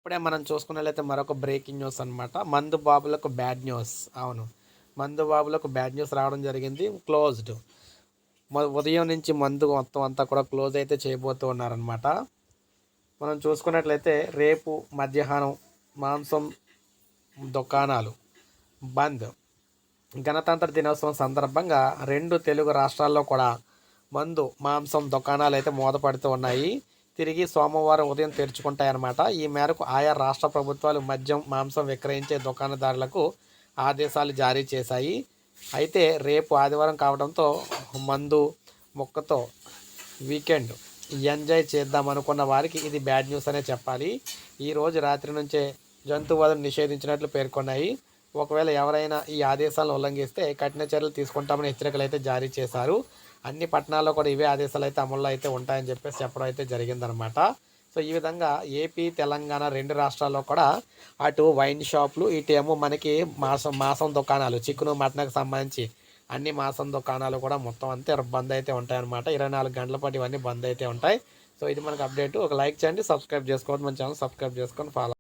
ఇప్పుడే మనం చూసుకున్నట్లయితే మరొక బ్రేకింగ్ న్యూస్ అనమాట. మందు బాబులకు బ్యాడ్ న్యూస్. అవును. మందు బాబులకు బ్యాడ్ న్యూస్ రావడం జరిగింది. క్లోజ్డ్. ఉదయం నుంచి మందు మొత్తం అంతా కూడా క్లోజ్ అయితే చేయబోతూ ఉన్నారనమాట. మనం చూసుకున్నట్లయితే రేపు మధ్యాహ్నం మాంసం దుకాణాలు బంద్. గణతంత్ర దినోత్సవం సందర్భంగా 2 తెలుగు రాష్ట్రాల్లో కూడా మాంసం దుకాణాలు అయితే మూతపడుతూ ఉన్నాయి. తిరిగి సోమవారం ఉదయం తెరుచుకుంటాయన్నమాట. ఈ మేరకు ఆయా రాష్ట్ర ప్రభుత్వాలు మద్యం, మాంసం విక్రయించే దుకాణదారులకు ఆదేశాలు జారీ చేశాయి. అయితే రేపు ఆదివారం కావడంతో మందు ముక్కతో వీకెండ్ ఎంజాయ్ చేద్దామనుకున్న వారికి ఇది బ్యాడ్ న్యూస్ అనే చెప్పాలి. ఈరోజు రాత్రి నుంచే జంతువధను నిషేధించినట్లు పేర్కొన్నాయి. ఒకవేళ ఎవరైనా ఈ ఆదేశాలను ఉల్లంఘిస్తే కఠిన చర్యలు తీసుకుంటామని హెచ్చరికలు అయితే జారీ చేశారు. అన్ని పట్టణాల్లో కూడా ఇవే ఆదేశాలు అయితే అమల్లో అయితే ఉంటాయని చెప్పేసి చెప్పడం అయితే జరిగిందనమాట. సో ఈ విధంగా ఏపీ, తెలంగాణ 2 రాష్ట్రాల్లో కూడా అటు వైన్ షాపులు, ఇటేమో మనకి మాంసం దుకాణాలు, చికెను, మటన్కి సంబంధించి అన్ని మాంసం దుకాణాలు కూడా మొత్తం అంతే బంద్ అయితే ఉంటాయన్నమాట. 24 గంటల పాటు ఇవన్నీ బంద్ అయితే ఉంటాయి. సో ఇది మనకు అప్డేట్. ఒక లైక్ చేయండి, సబ్స్క్రైబ్ చేసుకోవద్దు, మన ఛానల్ సబ్స్క్రైబ్ చేసుకొని ఫాలో